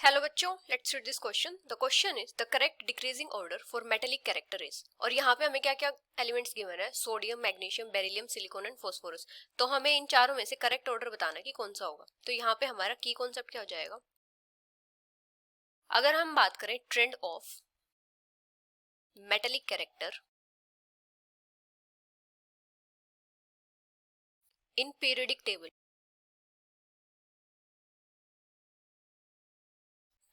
Hello बच्चों, let's read this question. The question is the correct decreasing order for metallic character is. और यहाँ पे हमें क्या क्या एलिमेंट्स गिवन है, sodium, magnesium, beryllium, silicon and phosphorus. तो हमें इन चारों में से करेक्ट ऑर्डर बताना कि कौन सा होगा। तो यहाँ पे हमारा की कॉन्सेप्ट क्या हो जाएगा, अगर हम बात करें trend of metallic character in periodic table,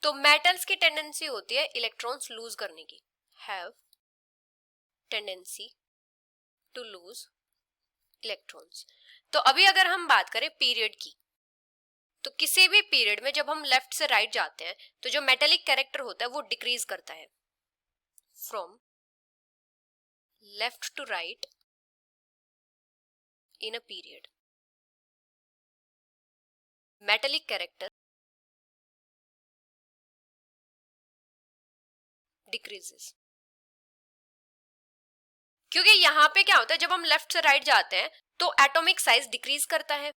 तो मेटल्स की टेंडेंसी होती है इलेक्ट्रॉन्स लूज करने की, have tendency to lose electrons. तो अभी अगर हम बात करें पीरियड की, तो किसी भी पीरियड में जब हम लेफ्ट से राइट जाते हैं तो जो मेटेलिक कैरेक्टर होता है वो डिक्रीज करता है। From left to right in a period, metallic character decreases. क्योंकि यहां पे क्या होता है, जब हम लेफ्ट से राइट जाते हैं तो एटॉमिक साइज डिक्रीज करता है,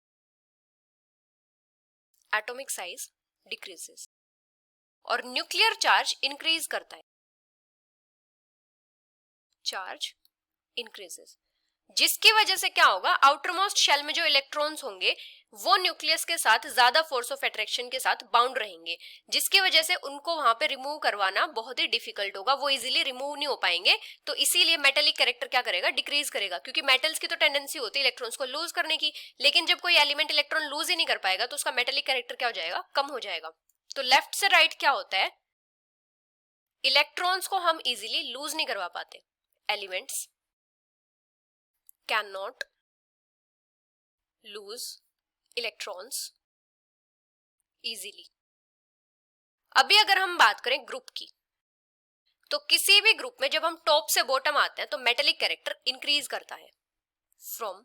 एटॉमिक साइज डिक्रीजेस, और न्यूक्लियर चार्ज इंक्रीज करता है, चार्ज इंक्रीजेस। जिसकी वजह से क्या होगा, आउटर मोस्ट शेल में जो इलेक्ट्रॉन्स होंगे वो न्यूक्लियस के साथ ज्यादा फोर्स ऑफ अट्रैक्शन के साथ बाउंड रहेंगे, जिसकी वजह से उनको वहां पे रिमूव करवाना बहुत ही डिफिकल्ट होगा, वो इजीली रिमूव नहीं हो पाएंगे। तो इसीलिए मेटेलिक कैरेक्टर क्या करेगा, डिक्रीज करेगा। क्योंकि मेटल्स की तो टेंडेंसी होती है इलेक्ट्रॉन्स को लूज करने की, लेकिन जब कोई एलिमेंट इलेक्ट्रॉन लूज ही नहीं कर पाएगा तो उसका मेटेलिक कैरेक्टर क्या हो जाएगा, कम हो जाएगा। तो लेफ्ट से राइट क्या होता है, इलेक्ट्रॉन्स को हम इजीली लूज नहीं करवा पाते, elements cannot lose electrons easily। अभी अगर हम बात करें ग्रुप की, तो किसी भी ग्रुप में जब हम टॉप से बॉटम आते हैं तो मेटेलिक कैरेक्टर इंक्रीज करता है। From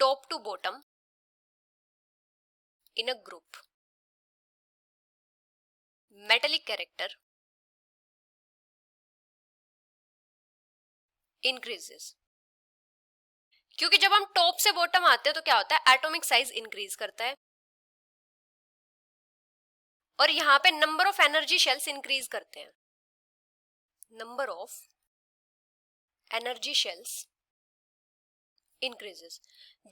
top to bottom in a group, metallic character increases. क्योंकि जब हम टॉप से बॉटम आते हैं तो क्या होता है, एटॉमिक साइज इंक्रीज करता है, और यहां पे number of energy shells increase करते हैं, number of energy shells increases.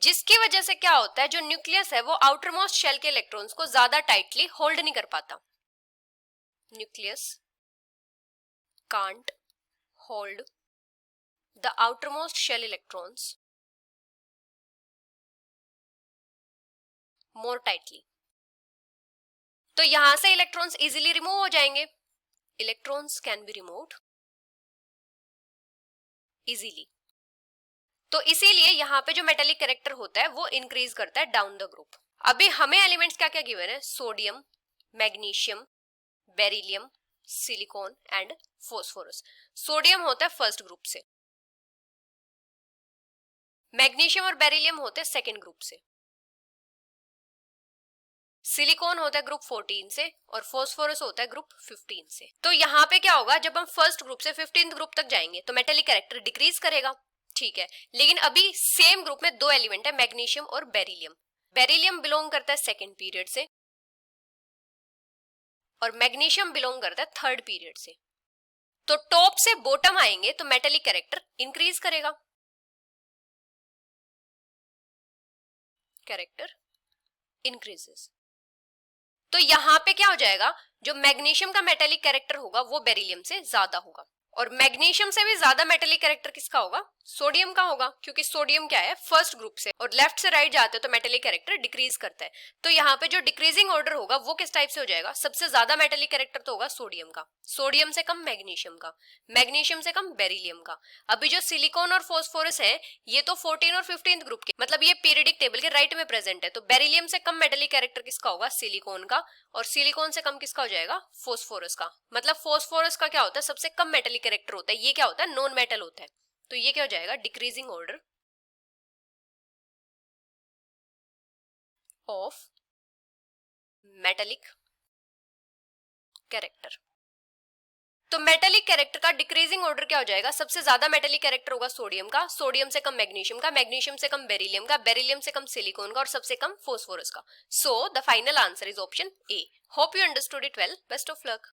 जिसकी वजह से क्या होता है, जो न्यूक्लियस है वो आउटर मोस्ट शेल के इलेक्ट्रॉन्स को ज्यादा टाइटली होल्ड नहीं कर पाता। Nucleus can't hold the outer most shell electrons more tightly. तो यहां से इलेक्ट्रॉन्स इजीली रिमूव हो जाएंगे, electrons can be removed easily. तो इसीलिए यहाँ पे जो मेटेलिक कैरेक्टर होता है वो इंक्रीज करता है डाउन द ग्रुप। अभी हमें एलिमेंट्स क्या क्या गिवन है, sodium, magnesium, beryllium, silicon and phosphorus. Sodium होता है फर्स्ट ग्रुप से, मैग्नीशियम और बेरिलियम होते हैं सेकेंड ग्रुप से, सिलिकॉन होता है ग्रुप 14 से, और फास्फोरस होता है ग्रुप 15 से। तो यहाँ पे क्या होगा, जब हम फर्स्ट ग्रुप से 15th ग्रुप तक जाएंगे तो मेटेलिक कैरेक्टर डिक्रीज करेगा, ठीक है। लेकिन अभी सेम ग्रुप में दो एलिमेंट है, मैग्नीशियम और बेरिलियम। बेरिलियम बिलोंग करता है सेकेंड पीरियड से और मैग्नीशियम बिलोंग करता है थर्ड पीरियड से। तो टॉप से बॉटम आएंगे तो मेटेलिक कैरेक्टर इंक्रीज करेगा, कैरेक्टर इंक्रीजेस। तो यहां पे क्या हो जाएगा, जो मैग्नीशियम का मेटेलिक कैरेक्टर होगा वो बेरिलियम से ज्यादा होगा, और मैग्नीशियम से भी ज्यादा मेटेलिक कैरेक्टर किसका होगा, सोडियम का होगा। क्योंकि सोडियम क्या है, फर्स्ट ग्रुप से, और लेफ्ट से राइट जाते हैं तो मेटेलिक कैरेक्टर डिक्रीज करता है। तो यहाँ पे जो डिक्रीजिंग ऑर्डर होगा वो किस टाइप से हो जाएगा, सबसे ज्यादा मेटेलिक कैरेक्टर तो होगा सोडियम का, सोडियम से कम मैग्नीशियम का, मैग्नीशियम से कम बेरिलियम का। अभी जो सिलिकॉन और फास्फोरस है ये तो 14 और 15th ग्रुप के, मतलब ये पीरियडिक टेबल के राइट में प्रेजेंट है। तो बेरिलियम से कम मेटेलिक कैरेक्टर किसका होगा, सिलिकॉन का, और सिलिकॉन से कम किसका हो जाएगा, फास्फोरस का। मतलब फास्फोरस का क्या होता है, सबसे कम मेटेलिक कैरेक्टर होता है, ये क्या होता है, नॉन मेटल होता है। तो ये क्या हो जाएगा, decreasing order of metallic character. तो मेटेलिक कैरेक्टर का डिक्रीजिंग ऑर्डर क्या हो जाएगा, सबसे ज्यादा मेटेलिक कैरेक्टर होगा सोडियम का, सोडियम से कम मैग्नीशियम का, मैग्नीशियम से कम बेरिलियम का, बेरिलियम से कम सिलिकॉन का और सबसे कम फास्फोरस का. So the final answer is option A. Hope you understood it well. Best of luck.